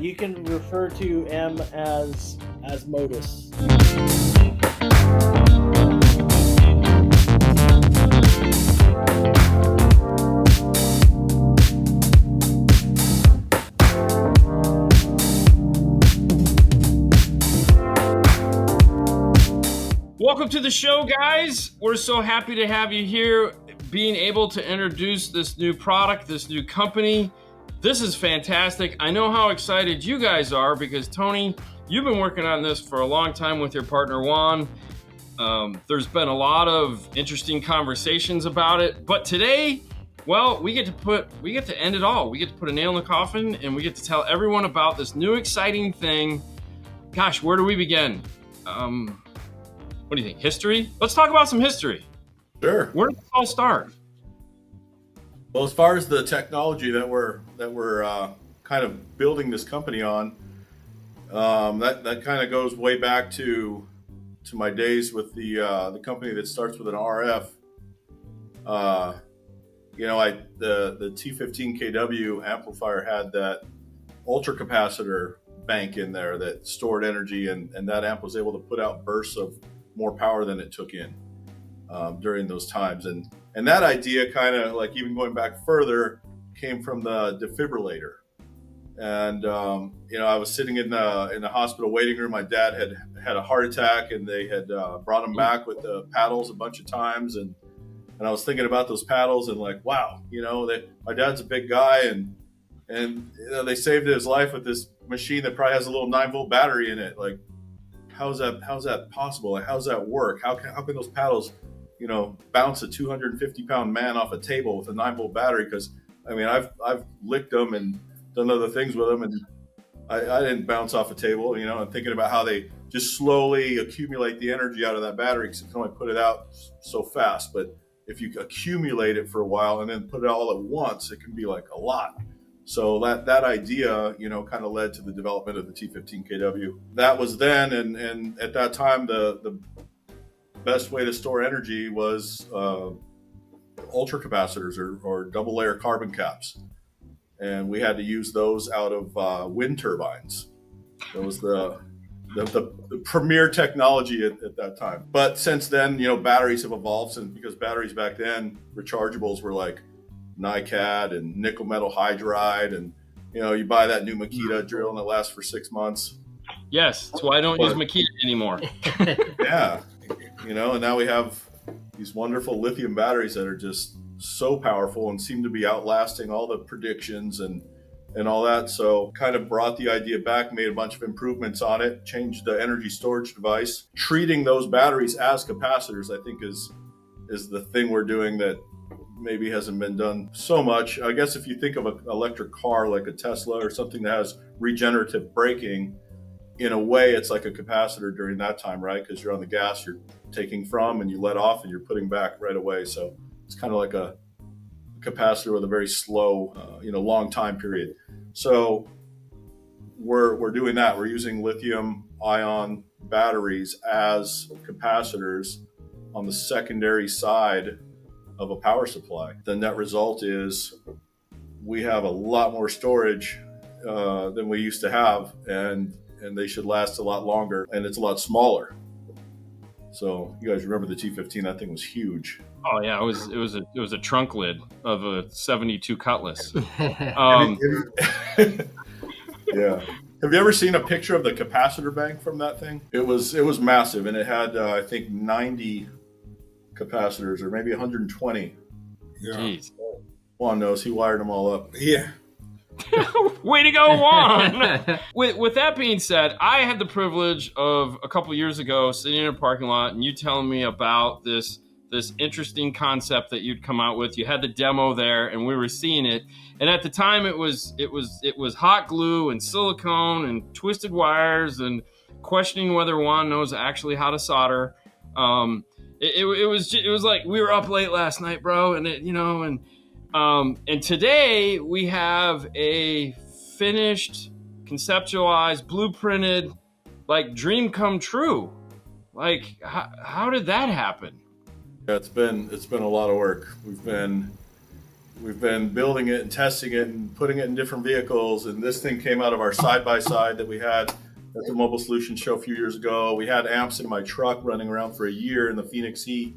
You can refer to M as Modus. Welcome to the show, guys. We're so happy to have you here, being able to introduce this new product, this new company. This is fantastic. I know how excited you guys are because, Tony, you've been working on this for a long time with your partner, Juan. There's been a lot of interesting conversations about it, but today, well, we get to end it all. We get to put a nail in the coffin, and we get to tell everyone about this new exciting thing. Gosh, where do we begin? What do you think? History? Let's talk about some history. Sure. Where did this all start? Well, as far as the technology that we're kind of building this company on, that kind of goes way back to my days with the company that starts with an RF. The T15 kW amplifier had that ultra capacitor bank in there that stored energy, and that amp was able to put out bursts of more power than it took in during those times. And that idea, kind of like even going back further, came from the defibrillator. And I was sitting in the hospital waiting room. My dad had a heart attack, and they had brought him back with the paddles a bunch of times. And I was thinking about those paddles and like, wow, my dad's a big guy, and they saved his life with this machine that probably has a little 9-volt battery in it. Like, how's that possible? Like, how's that work? How can those paddles, bounce a 250-pound man off a table with a 9-volt battery? Because I've licked them and done other things with them, and I didn't bounce off a table. And thinking about how they just slowly accumulate the energy out of that battery, because you can only put it out so fast. But if you accumulate it for a while and then put it all at once, it can be like a lot. So that idea, kind of led to the development of the T15 kW. That was then, and at that time, the best way to store energy was ultra capacitors or double layer carbon caps, and we had to use those out of wind turbines. That was the premier technology at that time. But since then, batteries have evolved, because batteries back then, rechargeables were like NiCad and nickel metal hydride, and you buy that new Makita drill and it lasts for 6 months. Yes, that's why I don't use Makita anymore. Yeah, and now we have these wonderful lithium batteries that are just so powerful and seem to be outlasting all the predictions and all that. So kind of brought the idea back, made a bunch of improvements on it, changed the energy storage device. Treating those batteries as capacitors, I think, is the thing we're doing that maybe hasn't been done so much. I guess if you think of an electric car like a Tesla or something that has regenerative braking, in a way it's like a capacitor during that time, right? Because you're on the gas, you're taking from and you let off and you're putting back right away. So it's kind of like a capacitor with a very slow, long time period. So we're doing that. We're using lithium ion batteries as capacitors on the secondary side of a power supply. The net result is we have a lot more storage than we used to have, and they should last a lot longer, and it's a lot smaller. So you guys remember the T15? That thing was huge. Oh yeah, it was a trunk lid of a 72 Cutlass. Yeah. Have you ever seen a picture of the capacitor bank from that thing? It was massive, and it had I think 90 capacitors, or maybe 120. Yeah. Jeez. Juan knows, he wired them all up. Yeah. Way to go, Juan! With that being said, I had the privilege of a couple years ago sitting in a parking lot and you telling me about this interesting concept that you'd come out with. You had the demo there and we were seeing it. And at the time it was hot glue and silicone and twisted wires and questioning whether Juan knows actually how to solder. It was like we were up late last night, bro, and and today we have a finished, conceptualized, blueprinted, like dream come true. Like how did that happen? Yeah, it's been a lot of work. We've been we've been building it and testing it and putting it in different vehicles. And this thing came out of our side-by-side that we had at the Mobile Solutions Show a few years ago. We had amps in my truck running around for a year in the Phoenix heat.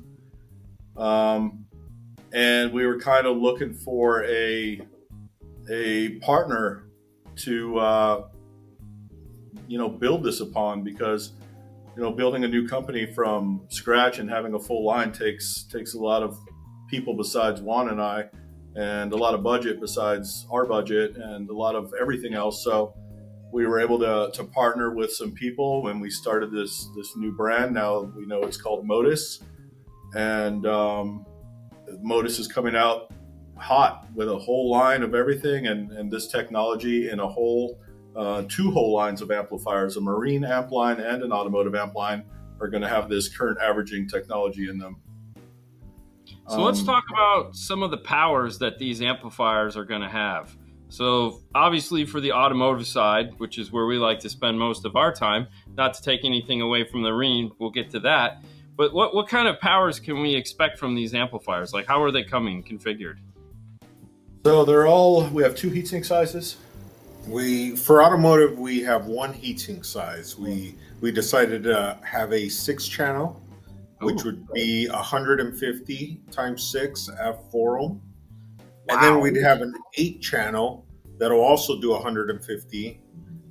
And we were kind of looking for a partner to, build this upon, because, building a new company from scratch and having a full line takes a lot of people besides Juan and I, and a lot of budget besides our budget, and a lot of everything else. So we were able to partner with some people, and we started this new brand. Now we know it's called Modus, and Modus is coming out hot with a whole line of everything, and this technology in a whole two whole lines of amplifiers, a marine amp line and an automotive amp line, are going to have this current averaging technology in them. So let's talk about some of the powers that these amplifiers are going to have. So obviously for the automotive side, which is where we like to spend most of our time, not to take anything away from the marine, we'll get to that. But what kind of powers can we expect from these amplifiers? Like, how are they coming configured? So we have two heatsink sizes. For automotive, we have one heatsink size. We decided to have a 6-channel, which would be 150 times 6 f4 ohm. And then we'd have an 8-channel that'll also do 150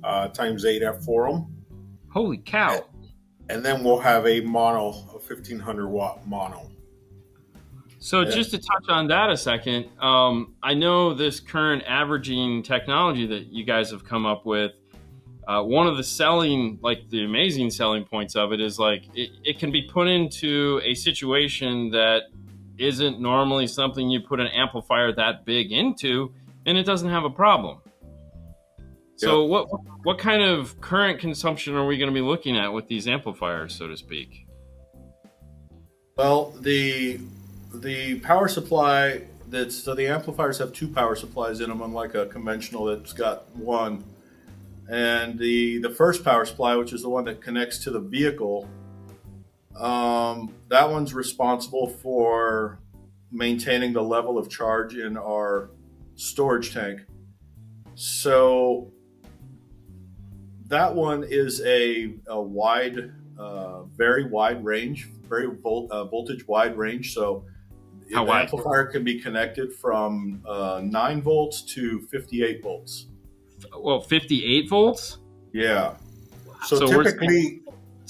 times 8 f4 ohm. Holy cow. And then we'll have a 1500 watt mono. So just to touch on that a second, I know this current averaging technology that you guys have come up with, one of the amazing selling points of it is it can be put into a situation that isn't normally something you put an amplifier that big into, and it doesn't have a problem. So what kind of current consumption are we going to be looking at with these amplifiers, so to speak? Well, the power supply so the amplifiers have two power supplies in them, unlike a conventional that's got one. And the first power supply, which is the one that connects to the vehicle, that one's responsible for maintaining the level of charge in our storage tank. So that one is a wide, very wide range, very voltage wide range. So the amplifier can be connected from 9 volts to 58 volts. Well, 58 volts? Yeah. So typically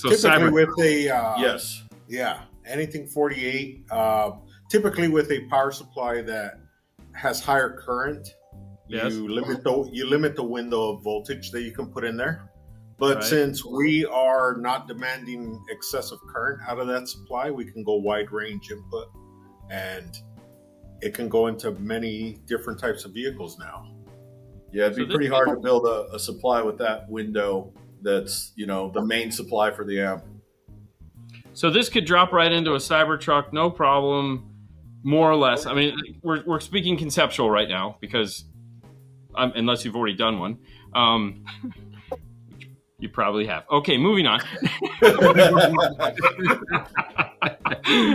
with a yes, anything 48. Typically with a power supply that has higher current, you limit the window of voltage that you can put in there. But since we are not demanding excessive current out of that supply, we can go wide range input, and it can go into many different types of vehicles now. Yeah, it'd be pretty hard to build a supply with that window that's, the main supply for the amp. So this could drop right into a Cybertruck, no problem, more or less. I mean, we're speaking conceptual right now because, unless you've already done one. You probably have. Okay, moving on. Well,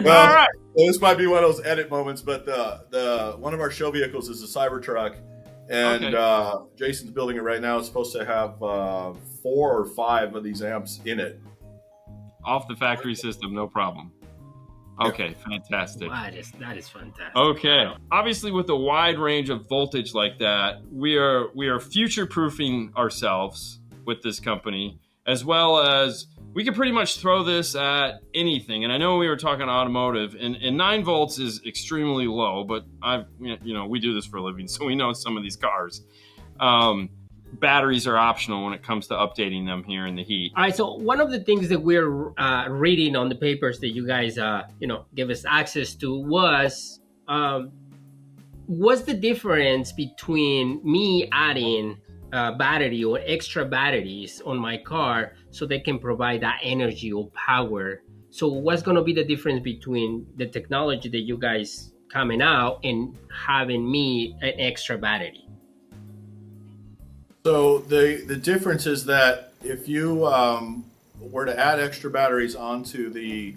all right. This might be one of those edit moments, but the one of our show vehicles is a Cybertruck, and Jason's building it right now. It's supposed to have 4 or 5 of these amps in it. Off the factory system, no problem. Okay, fantastic. That is fantastic. Okay, obviously with a wide range of voltage like that, we are future-proofing ourselves with this company, as well as we can pretty much throw this at anything. And I know we were talking automotive, and 9 volts is extremely low, but we do this for a living, so we know some of these cars. Batteries are optional when it comes to updating them here in the heat. All right, so one of the things that we're reading on the papers that you guys, give us access to was, what's the difference between me adding battery or extra batteries on my car so they can provide that energy or power? So what's going to be the difference between the technology that you guys coming out and having me an extra battery? So the difference is that if you were to add extra batteries onto we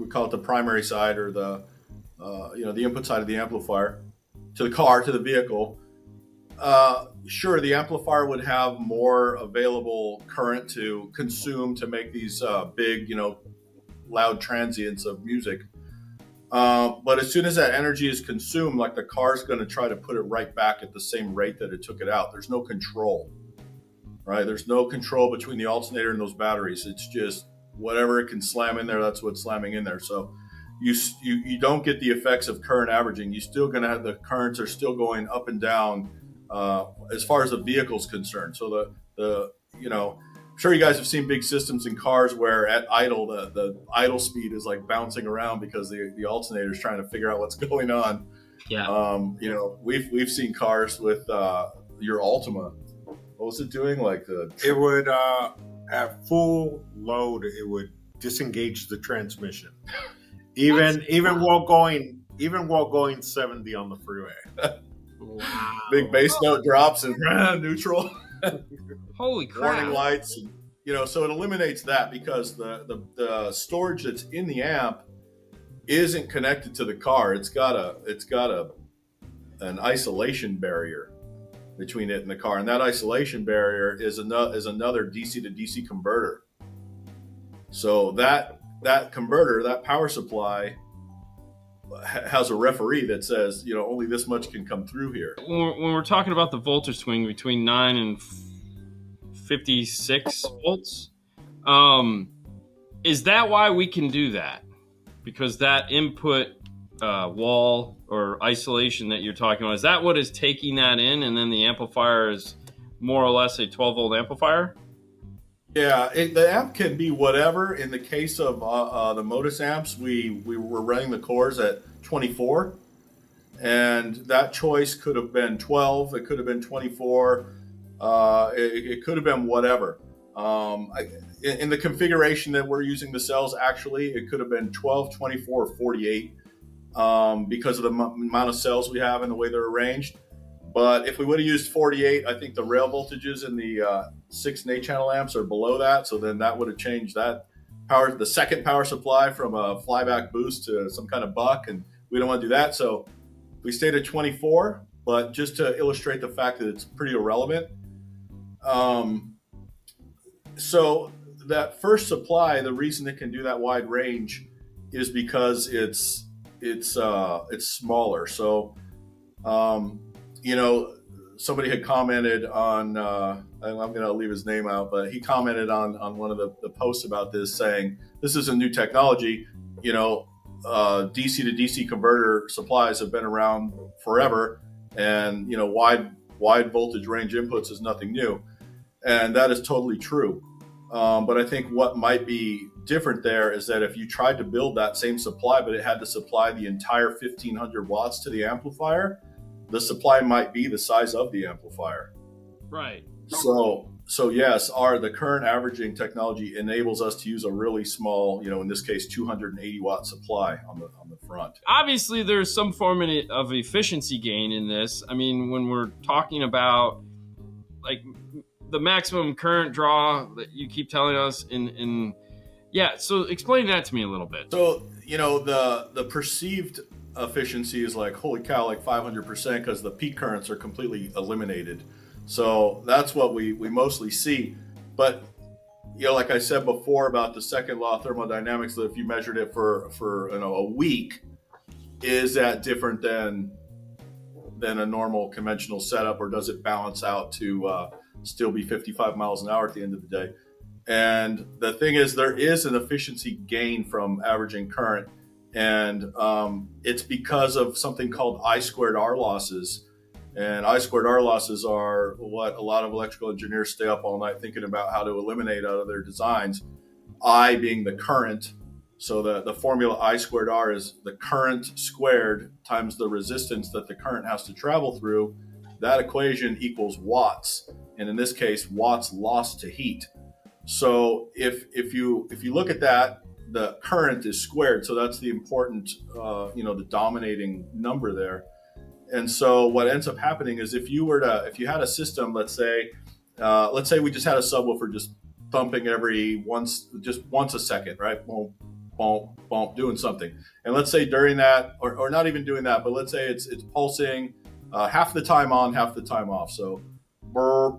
call it the primary side, or the input side of the amplifier, to the car, to the vehicle, sure, the amplifier would have more available current to consume to make these big, loud transients of music. But as soon as that energy is consumed, like the car's going to try to put it right back at the same rate that it took it out. There's no control, right? There's no control between the alternator and those batteries. It's just whatever it can slam in there, that's what's slamming in there. So you don't get the effects of current averaging. You're still going to have the currents are still going up and down as far as the vehicle's concerned. So I'm sure you guys have seen big systems in cars where at idle, the idle speed is like bouncing around because the alternator is trying to figure out what's going on. Yeah. We've seen cars with your Altima. What was it doing? It would at full load, it would disengage the transmission, even while going 70 on the freeway. Wow. Big bass note drops and neutral. Holy crap. Warning lights, so it eliminates that because the storage that's in the amp isn't connected to the car. It's got an isolation barrier between it and the car, and that isolation barrier is another DC to DC converter. So that converter, that power supply, has a referee that says, only this much can come through here. When we're talking about the voltage swing between 9 and 56 volts, is that why we can do that? Because that input wall or isolation that you're talking about, is that what is taking that in, and then the amplifier is more or less a 12 volt amplifier? Yeah, the amp can be whatever. In the case of the Modus amps, we were running the cores at 24, and that choice could have been 12. It could have been 24. It could have been whatever. In the configuration that we're using the cells, actually, it could have been 12, 24, or 48 because of the amount of cells we have and the way they're arranged. But if we would have used 48, I think the rail voltages in the 6 and 8 channel amps are below that. So then that would have changed that power, the second power supply, from a flyback boost to some kind of buck. And we don't want to do that. So we stayed at 24, but just to illustrate the fact that it's pretty irrelevant. So that first supply, the reason it can do that wide range is because it's smaller. So, somebody had commented on, I'm going to leave his name out, but he commented on one of the posts about this, saying this is a new technology. DC to DC converter supplies have been around forever, and wide voltage range inputs is nothing new, and that is totally true. But I think what might be different there is that if you tried to build that same supply, but it had to supply the entire 1500 watts to the amplifier, the supply might be the size of the amplifier. Right. So yes, the current averaging technology enables us to use a really small, in this case, 280 watt supply on the front. Obviously, there's some form of efficiency gain in this. I mean, when we're talking about like the maximum current draw that you keep telling us so explain that to me a little bit. So, the perceived efficiency is like, holy cow, like 500%, because the peak currents are completely eliminated. So that's what we mostly see. But, like I said before about the second law of thermodynamics, that if you measured it for a week, is that different than a normal conventional setup, or does it balance out to still be 55 miles an hour at the end of the day? And the thing is, there is an efficiency gain from averaging current, and it's because of something called I squared R losses. And I squared R losses are what a lot of electrical engineers stay up all night thinking about how to eliminate out of their designs. I being the current. So the formula I squared R is the current squared times the resistance that the current has to travel through. That equation equals watts. And in this case, watts lost to heat. So if you look at that, the current is squared. So that's the important, the dominating number there. And so what ends up happening is if you had a system, let's say we just had a subwoofer just thumping once a second, right? Boom, boom, boom, doing something. And let's say during that, or not even doing that, but let's say it's pulsing half the time on, half the time off. So burr,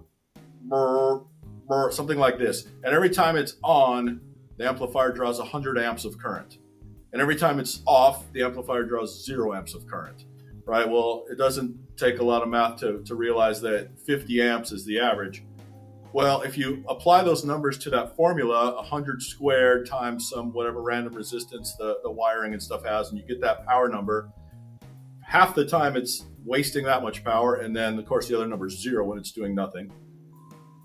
burr, burr, something like this. And every time it's on, the amplifier draws 100 amps of current. And every time it's off, the amplifier draws 0 amps of current, right? Well, it doesn't take a lot of math to realize that 50 amps is the average. Well, if you apply those numbers to that formula, 100 squared times some whatever random resistance the wiring and stuff has, and you get that power number, half the time it's wasting that much power, and then, of course, the other number is 0 when it's doing nothing.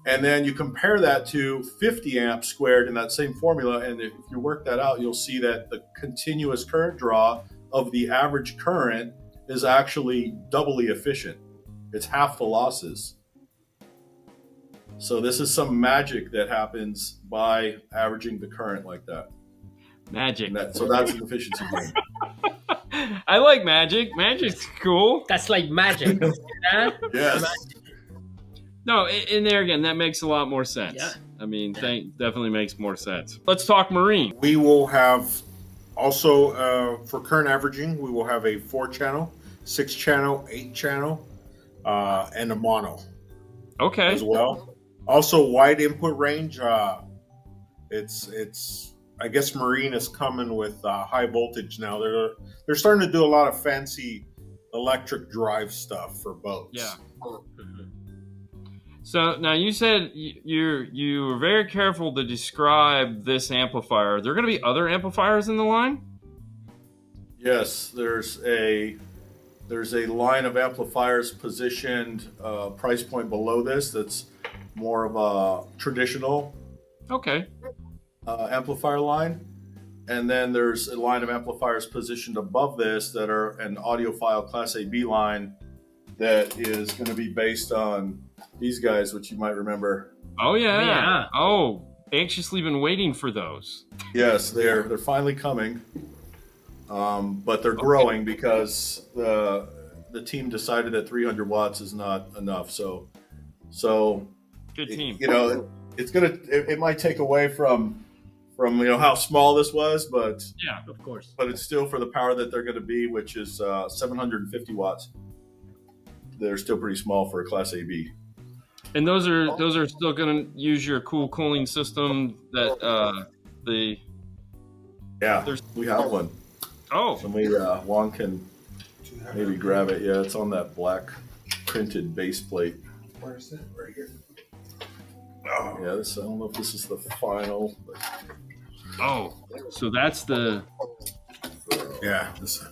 And then you compare that to 50 amps squared in that same formula, and if you work that out, you'll see that the continuous current draw of the average current is actually doubly efficient. It's half the losses. So this is some magic that happens by averaging the current like that. Magic. So that's an efficiency gain. I like magic. Magic's cool. That's like magic. Yeah? Yes. No, in there again, that makes a lot more sense. Yeah. I mean, definitely makes more sense. Let's talk marine. We will have also for current averaging, we will have a 4-channel, 6-channel, 8-channel, and a mono Okay. as well. Also, wide input range. It's I guess marine is coming with high voltage now. They're starting to do a lot of fancy electric drive stuff for boats. Yeah. So now you said you were very careful to describe this amplifier. Are there going to be other amplifiers in the line? Yes, there's a line of amplifiers positioned price point below this that's more of a traditional Okay. amplifier line. And then there's a line of amplifiers positioned above this that are an audiophile Class AB line that is going to be based on these guys, which you might remember. Oh yeah. Yeah. Oh, anxiously been waiting for those. Yes, they're finally coming, but they're growing because the team decided that 300 watts is not enough. So Good team. it might take away from how small this was, but Yeah. Of course. but it's still for the power that they're going to be, which is 750 watts. They're still pretty small for a Class AB. And those are still going to use your cool cooling system that Yeah, There's- we have one. Oh, Somebody, Juan can maybe grab it. Yeah, it's on that black printed base plate. Where is it? Right here. Oh. Yeah, I don't know if this is the final. But so that's the Yeah. This,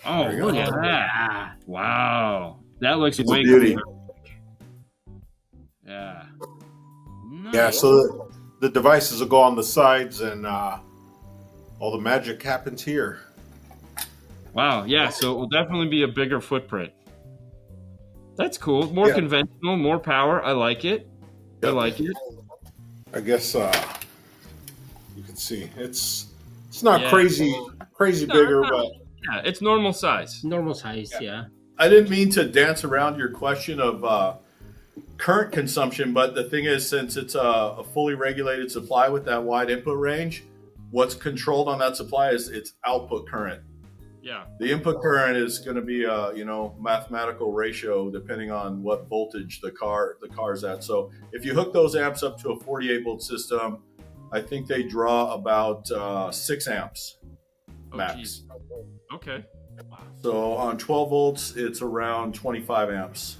oh you go. look at that! Wow, that looks It's a way beauty. cooler. Yeah. yeah. Nice. So the devices will go on the sides, and all the magic happens here. Wow. Yeah. So it will definitely be a bigger footprint. That's cool. More Yeah. conventional, more power. I like it. I Yep. like it. I guess you can see it's not Yeah. crazy No, bigger, no. but Yeah, it's normal size. Normal size, yeah. I didn't mean to dance around your question of current consumption, but the thing is, since it's a fully regulated supply with that wide input range, what's controlled on that supply is its output current. Yeah. The input current is going to be a mathematical ratio depending on what voltage the car's at. So if you hook those amps up to a 48 volt system, I think they draw about 6 amps Oh, max. geez. Okay. So on 12 volts, it's around 25 amps.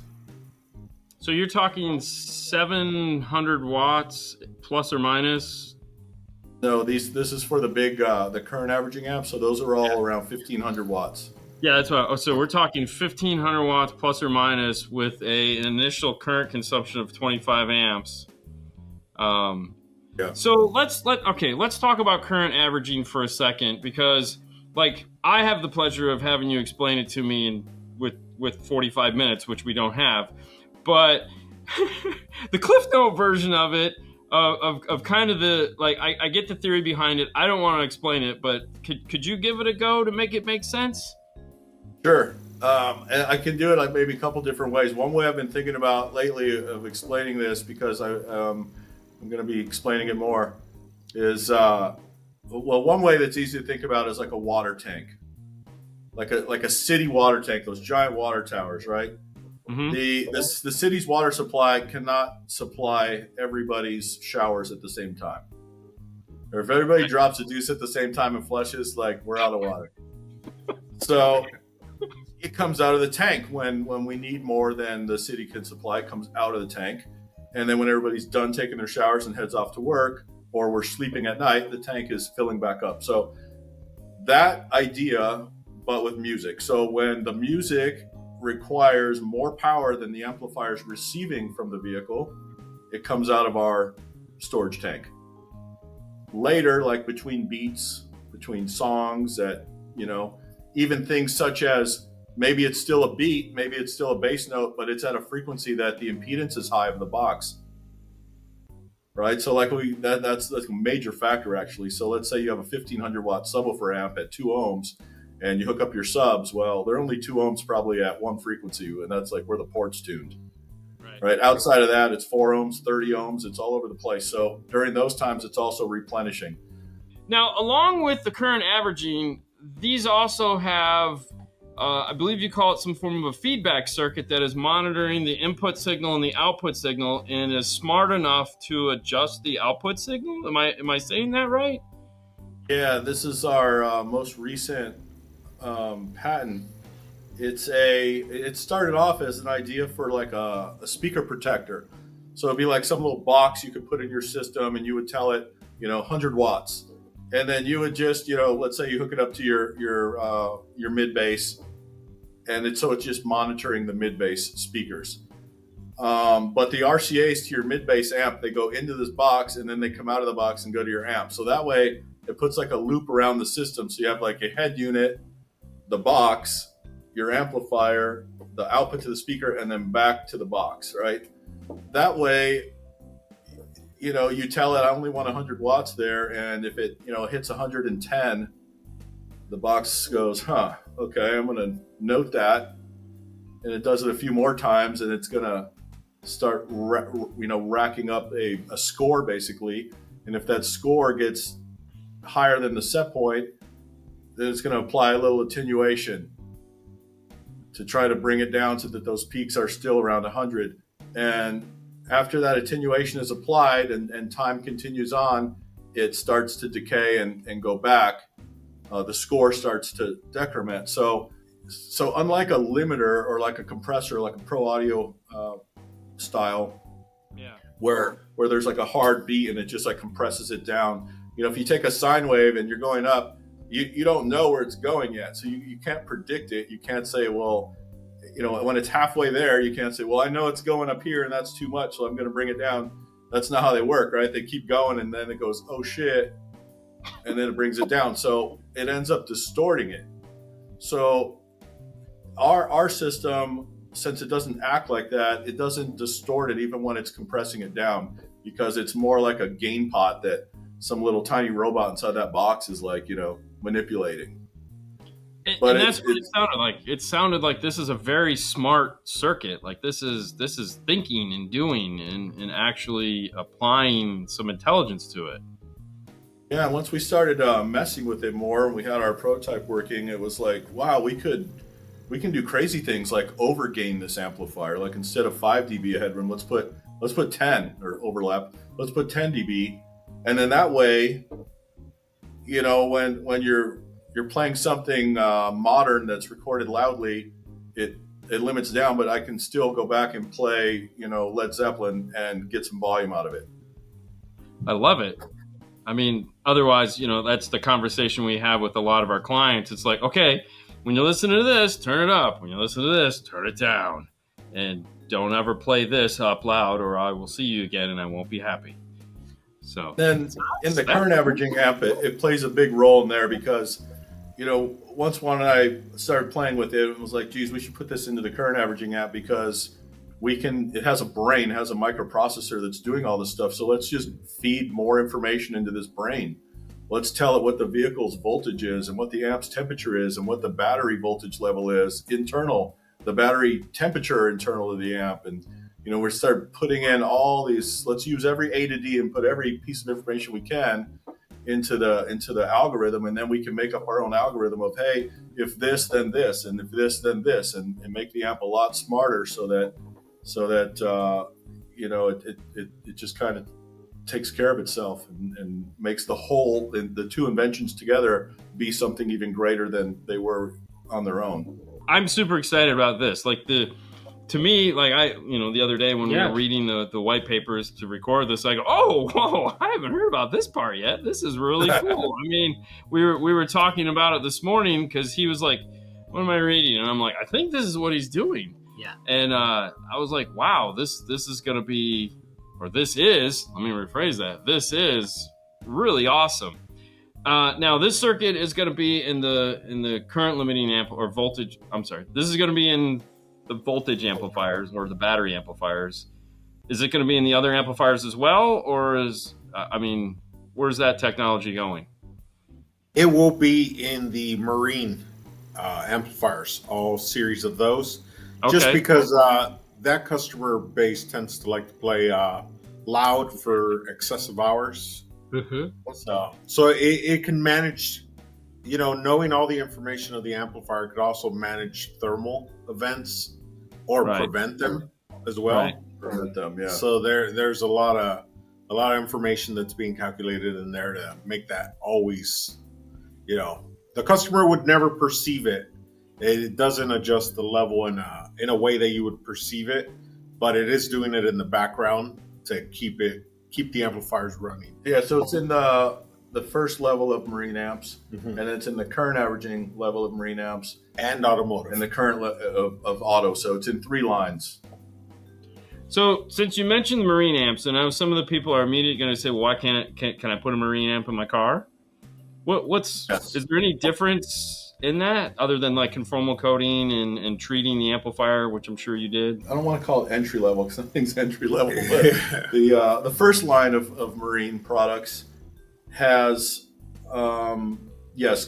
So you're talking 700 watts plus or minus. No, this is for the big the current averaging amps. So those are all around 1500 watts. Yeah, that's what. So we're talking 1500 watts plus or minus with an initial current consumption of 25 amps. Yeah. So let's talk about current averaging for a second, because like I have the pleasure of having you explain it to me with 45 minutes, which we don't have, but the Cliff Note version of it. Of kind of the like I get the theory behind it. I don't want to explain it, but could you give it a go to make it make sense? Sure. And I can do it like maybe a couple different ways. One way I've been thinking about lately of explaining this, because I'm going to be explaining it more, is one way that's easy to think about is like a water tank, like a city water tank, those giant water towers, right? The city's water supply cannot supply everybody's showers at the same time. Or if everybody drops a deuce at the same time and flushes, like, we're out of water. So it comes out of the tank when we need more than the city can supply. It comes out of the tank. And then when everybody's done taking their showers and heads off to work, or we're sleeping at night, the tank is filling back up. So that idea, but with music. So when the music requires more power than the amplifier is receiving from the vehicle, it comes out of our storage tank. Later, like between beats, between songs, that, even things such as maybe it's still a beat, maybe it's still a bass note, but it's at a frequency that the impedance is high of the box. Right? So like that's a major factor, actually. So let's say you have a 1500 watt subwoofer amp at 2 ohms and you hook up your subs. Well, they're only 2 ohms probably at one frequency, and that's like where the port's tuned. Right? Outside of that, it's 4 ohms, 30 ohms. It's all over the place. So during those times, it's also replenishing. Now, along with the current averaging, these also have, I believe you call it some form of a feedback circuit that is monitoring the input signal and the output signal, and is smart enough to adjust the output signal. Am I saying that right? Yeah, this is our most recent patent. It started off as an idea for like a speaker protector. So it'd be like some little box you could put in your system, and you would tell it, 100 watts. And then you would just, let's say you hook it up to your mid bass, and it's just monitoring the mid bass speakers. But the RCAs to your mid bass amp, they go into this box and then they come out of the box and go to your amp. So that way it puts like a loop around the system. So you have like a head unit, the box, your amplifier, the output to the speaker, and then back to the box, right? That way, you tell it, I only want 100 watts there, and if it, hits 110, the box goes, okay, I'm going to note that, and it does it a few more times, and it's going to start, racking up a score, basically, and if that score gets higher than the set point, then it's going to apply a little attenuation to try to bring it down so that those peaks are still around 100. And after that attenuation is applied and time continues on, it starts to decay and go back. The score starts to decrement. So unlike a limiter or like a compressor, like a pro audio style, where there's like a hard beat and it just like compresses it down. If you take a sine wave and you're going up, you don't know where it's going yet. So you can't predict it. You can't say, well, when it's halfway there, you can't say, well, I know it's going up here and that's too much, so I'm going to bring it down. That's not how they work, right? They keep going and then it goes, oh shit, and then it brings it down. So it ends up distorting it. So our system, since it doesn't act like that, it doesn't distort it even when it's compressing it down, because it's more like a gain pot that some little tiny robot inside that box is like, manipulating. And that's what it sounded like. It sounded like this is a very smart circuit. Like this is thinking and doing and actually applying some intelligence to it. Yeah, once we started messing with it more and we had our prototype working, it was like, wow, we can do crazy things like overgain this amplifier. Like instead of 5 dB of headroom, let's put 10 or overlap. Let's put 10 dB, and then that way, when you're playing something modern that's recorded loudly, it limits down, but I can still go back and play, Led Zeppelin and get some volume out of it. I love it. I mean, otherwise, that's the conversation we have with a lot of our clients. It's like, okay, when you listen to this, turn it up. When you listen to this, turn it down. And don't ever play this up loud or I will see you again and I won't be happy. So then in the current averaging amp, it plays a big role in there because, once Juan and I started playing with it, it was like, geez, we should put this into the current averaging amp because it has a brain, has a microprocessor that's doing all this stuff. So let's just feed more information into this brain. Let's tell it what the vehicle's voltage is and what the amp's temperature is and what the battery voltage level is internal, the battery temperature internal of the amp. And, we start putting in all these, let's use every A to D and put every piece of information we can. into the algorithm, and then we can make up our own algorithm of, hey, if this then this, and if this then this, and make the amp a lot smarter, so that it just kind of takes care of itself and makes the whole, the two inventions together, be something even greater than they were on their own. I'm super excited about this. To me, the other day when we were reading the white papers to record this, I go, oh, whoa, I haven't heard about this part yet. This is really cool. I mean, we were talking about it this morning because he was like, what am I reading? And I'm like, I think this is what he's doing. Yeah. And I was like, wow, this is going to be, or this is, let me rephrase that. This is really awesome. Now this circuit is going to be in the current limiting amp or voltage. I'm sorry. This is going to be in the voltage amplifiers or the battery amplifiers. Is it going to be in the other amplifiers as well? Or where's that technology going? It will be in the marine amplifiers, all series of those. Okay. Just because that customer base tends to like to play loud for excessive hours. Mm-hmm. So it can manage, knowing all the information of the amplifier could also manage thermal events or prevent them as well. Right. Prevent them, yeah. So there's a lot of information that's being calculated in there to make that always, the customer would never perceive it. It doesn't adjust the level in a way that you would perceive it, but it is doing it in the background to keep the amplifiers running. Yeah, so it's in the first level of marine amps, and it's in the current averaging level of marine amps and automotive, and the current of auto. So it's in 3 lines. So since you mentioned the marine amps, and I know some of the people are immediately going to say, well, why can I put a marine amp in my car? Is there any difference in that other than like conformal coating and treating the amplifier, which I'm sure you did? I don't want to call it entry level because nothing's entry level, but the first line of marine products has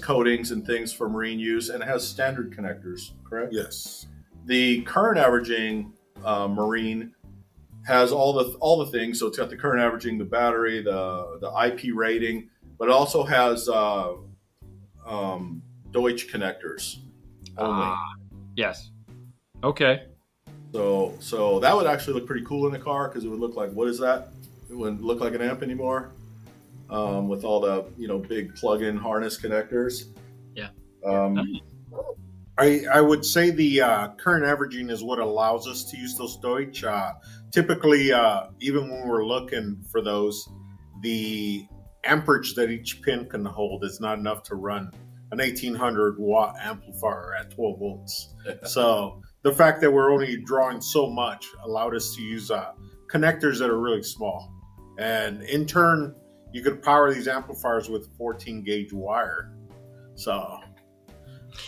coatings and things for marine use, and it has standard connectors, correct? Yes. The current averaging marine has all the things. So it's got the current averaging, the battery, the IP rating, but it also has Deutsch connectors only. Yes. Okay. So that would actually look pretty cool in the car because it would look like, what is that? It wouldn't look like an amp anymore with all the big plug-in harness connectors. Yeah. I would say the current averaging is what allows us to use those Deutsch. Typically, even when we're looking for those, the amperage that each pin can hold is not enough to run an 1800 watt amplifier at 12 volts. So the fact that we're only drawing so much allowed us to use connectors that are really small. And in turn, you could power these amplifiers with 14 gauge wire. So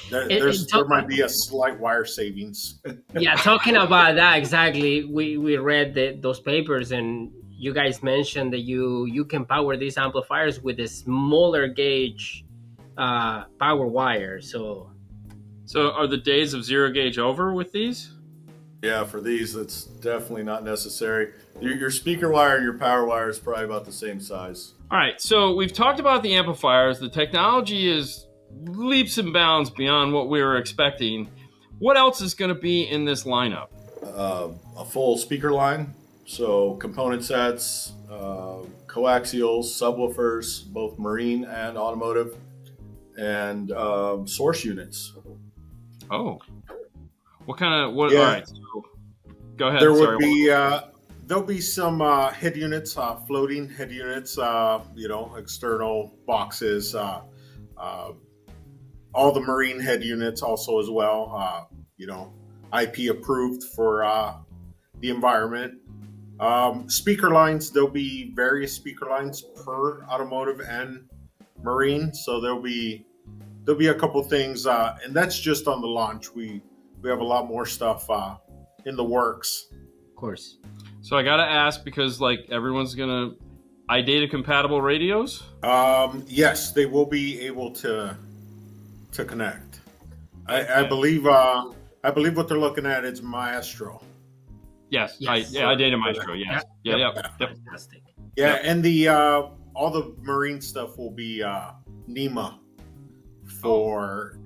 there might be a slight wire savings. Yeah, talking about that, exactly. We read those papers, and you guys mentioned that you can power these amplifiers with a smaller gauge power wire. So are the days of zero gauge over with these? Yeah, for these, that's definitely not necessary. Your speaker wire and your power wire is probably about the same size. All right, so we've talked about the amplifiers. The technology is leaps and bounds beyond what we were expecting. What else is going to be in this lineup? A full speaker line, so component sets, coaxials, subwoofers, both marine and automotive, and source units. Oh, what kind of what? Yeah. All right, so go ahead. There'll be some head units, floating head units, external boxes, all the marine head units also as well, IP approved for the environment. Speaker lines, there'll be various speaker lines per automotive and marine. So there'll be a couple things, and that's just on the launch. We have a lot more stuff in the works. Of course. So I got to ask, because everyone's going to iData compatible radios? Yes, they will be able to connect. I believe what they're looking at is Maestro. Yes. iData Maestro. Yes. Yep. Fantastic. Yeah, and the all the marine stuff will be NEMA for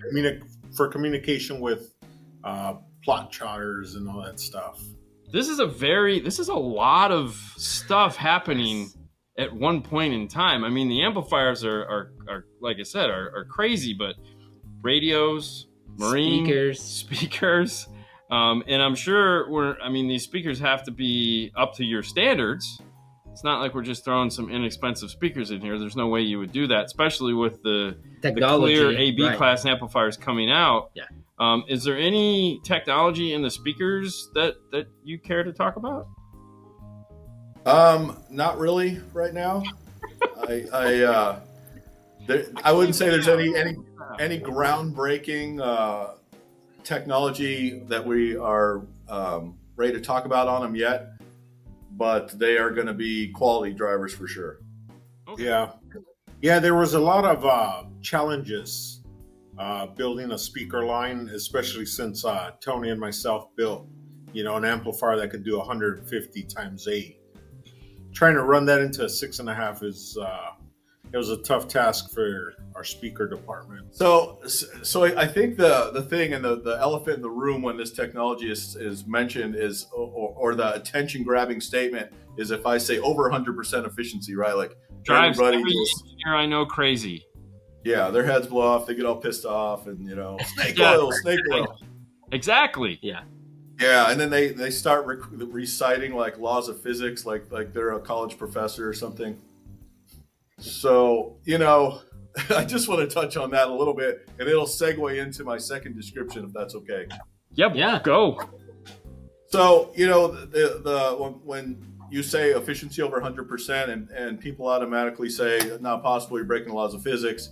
for communication with plot charters and all that stuff. This is a lot of stuff happening at one point in time. I mean, the amplifiers are like I said, are crazy, but radios, marine speakers, and I'm sure these speakers have to be up to your standards. It's not like we're just throwing some inexpensive speakers in here. There's no way you would do that, especially with the clear AB class amplifiers coming out. Yeah. Is there any technology in the speakers that you care to talk about? Not really right now. I wouldn't say there's any groundbreaking technology that we are ready to talk about on them yet, but they are going to be quality drivers for sure. Okay. Yeah. There was a lot of challenges building a speaker line, especially since Tony and myself built, an amplifier that could do 150 times 8. Trying to run that into a 6.5 it was a tough task for our speaker department. So I think the thing and the elephant in the room when this technology is mentioned is, or the attention grabbing statement is if I say over 100% efficiency, right? Like drives everybody every engineer I know crazy. Yeah, their heads blow off. They get all pissed off, and snake oil. Exactly. Yeah. Yeah, and then they start reciting like laws of physics, like they're a college professor or something. So I just want to touch on that a little bit, and it'll segue into my second description, if that's okay. Yep. Yeah. Go. So when you say efficiency over 100%, and people automatically say not possible, you're breaking the laws of physics.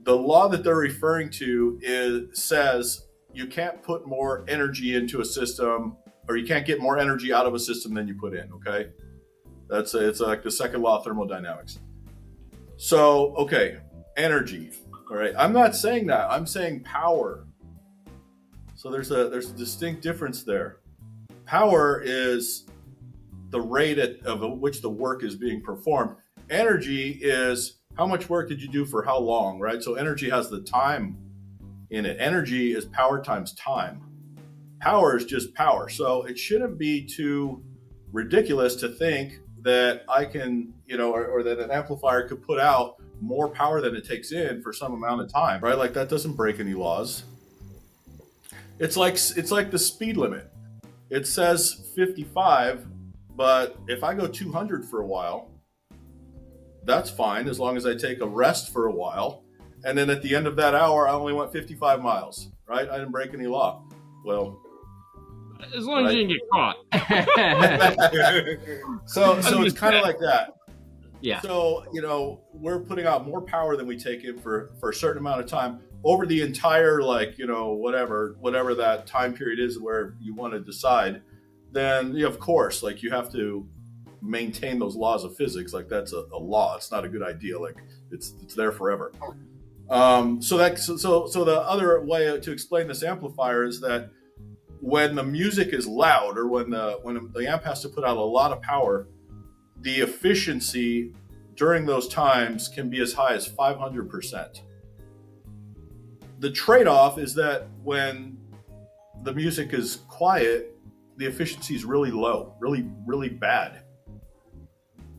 The law that they're referring to says you can't put more energy into a system, or you can't get more energy out of a system than you put in. Okay, it's like the second law of thermodynamics. So energy. All right, I'm not saying that. I'm saying power. So there's a distinct difference there. Power is the rate of which the work is being performed. Energy is how much work did you do for how long, right? So energy has the time in it. Energy is power times time. Power is just power. So it shouldn't be too ridiculous to think that I can, or that an amplifier could put out more power than it takes in for some amount of time, right? Like that doesn't break any laws. It's like the speed limit. It says 55, but if I go 200 for a while, that's fine as long as I take a rest for a while. And then at the end of that hour, I only went 55 miles, right? I didn't break any law. Well, as long as you didn't get caught. So it's kind of like that. Yeah. So, we're putting out more power than we take in for a certain amount of time over the entire, whatever that time period is where you want to decide. Then, of course, you have to maintain those laws of physics. Like that's a law. It's not a good idea. Like it's there forever. So the other way to explain this amplifier is that when the music is loud, or when the amp has to put out a lot of power, the efficiency during those times can be as high as 500%. The trade-off is that when the music is quiet, the efficiency is really low, really, really bad.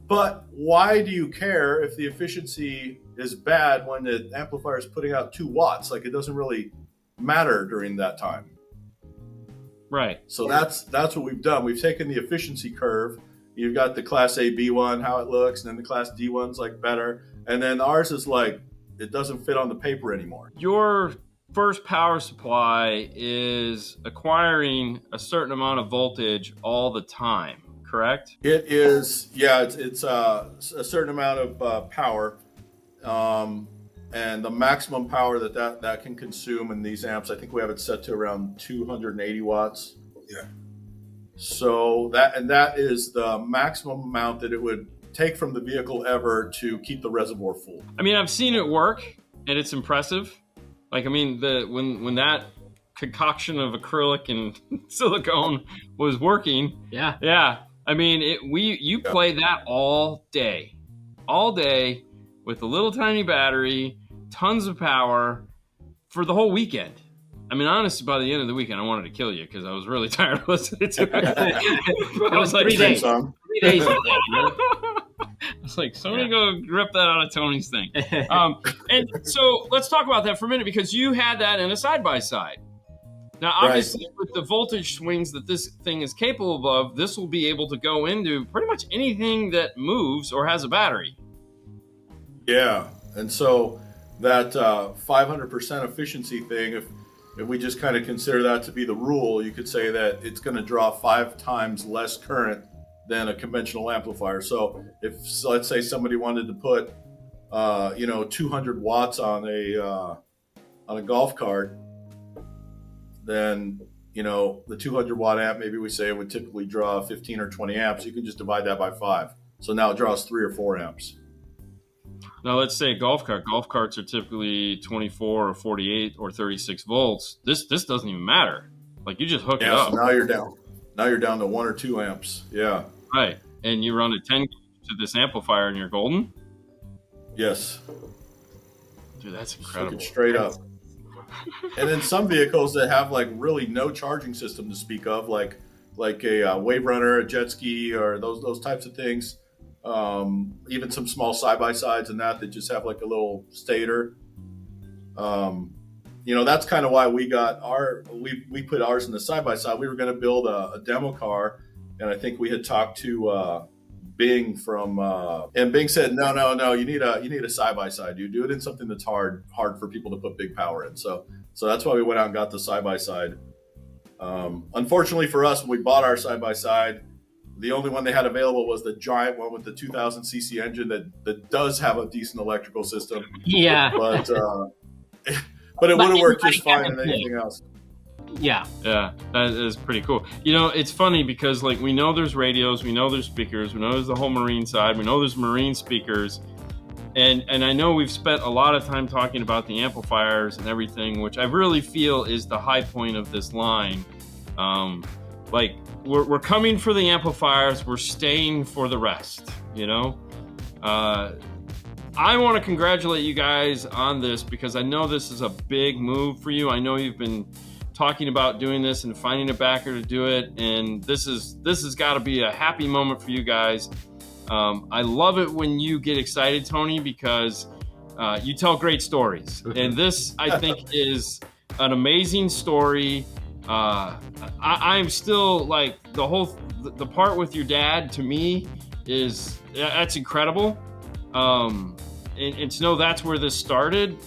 But why do you care if the efficiency is bad when the amplifier is putting out 2 watts? Like it doesn't really matter during that time. Right. So that's what we've done. We've taken the efficiency curve. You've got the Class A B one, how it looks, and then the Class D one's better. And then ours is it doesn't fit on the paper anymore. Your first power supply is acquiring a certain amount of voltage all the time, correct? It is, yeah. It's a certain amount of power, and the maximum power that can consume in these amps, I think we have it set to around 280 watts. Yeah. So that is the maximum amount that it would take from the vehicle ever to keep the reservoir full. I mean, I've seen it work, and it's impressive. When that concoction of acrylic and silicone was working. Yeah. Yeah. I mean, you play that all day. all day with a little tiny battery, tons of power for the whole weekend. I mean, honestly, by the end of the weekend, I wanted to kill you because I was really tired of listening to it. It was like, 3 days. 3 days. I was like, somebody go rip that out of Tony's thing. And so let's talk about that for a minute, because you had that in a side-by-side. Now, obviously, with the voltage swings that this thing is capable of, this will be able to go into pretty much anything that moves or has a battery. Yeah. And so that 500% efficiency thing, if we just kind of consider that to be the rule, you could say that it's going to draw 5 times less current than a conventional amplifier. So let's say somebody wanted to put 200 watts on a golf cart, then the 200 watt amp, maybe we say it would typically draw 15 or 20 amps. You can just divide that by 5. So now it draws 3 or 4 amps. Now let's say golf carts are typically 24 or 48 or 36 volts. This doesn't even matter. Like, you just hook it up. So now you're down to 1 or 2 amps. Yeah. Right. And you run a 10 to this amplifier and you're golden? Yes. Dude, that's incredible. Hook it straight up. And then some vehicles that have like really no charging system to speak of, like a Wave Runner, a jet ski, or those types of things. Even some small side-by-sides and that just have like a little stator. That's kind of why we put ours in the side-by-side. We were going to build a demo car, and I think we had talked to Bing and Bing said, no, you need a side-by-side. You do it in something that's hard for people to put big power in. So that's why we went out and got the side-by-side. Unfortunately for us, when we bought our side-by-side, the only one they had available was the giant one with the 2000 cc engine that does have a decent electrical system. Yeah. But it would have worked just fine in anything else. Yeah. Yeah, that is pretty cool. It's funny because, like, we know there's radios, we know there's speakers, we know there's the whole marine side, we know there's marine speakers, and I know we've spent a lot of time talking about the amplifiers and everything, which I really feel is the high point of this line. We're coming for the amplifiers, we're staying for the rest, I want to congratulate you guys on this, because I know this is a big move for you. I know you've been talking about doing this and finding a backer to do it, and this has got to be a happy moment for you guys. I love it when you get excited, Tony, because you tell great stories, and this, I think, is an amazing story. I'm still like the part with your dad, to me, that's incredible. And to know that's where this started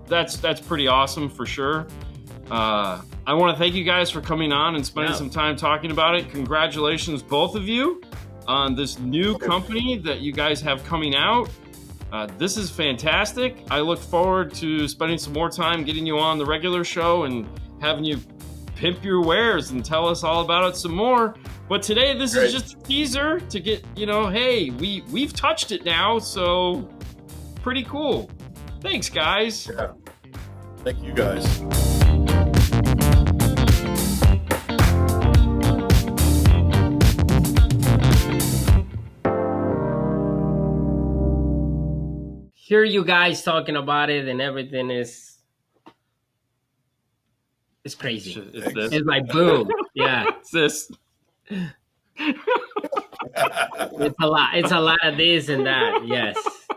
that's pretty awesome for sure. I want to thank you guys for coming on and spending some time talking about it. Congratulations, both of you, on this new company that you guys have coming out. This is fantastic. I look forward to spending some more time getting you on the regular show and having you pimp your wares and tell us all about it some more. But today, this is just a teaser to get, hey, we've touched it now, so pretty cool. Thanks, guys. Yeah. Thank you, guys. Hear you guys talking about it and everything it's crazy. It's like boom. Yeah. It's this. It's a lot of this and that. Yes.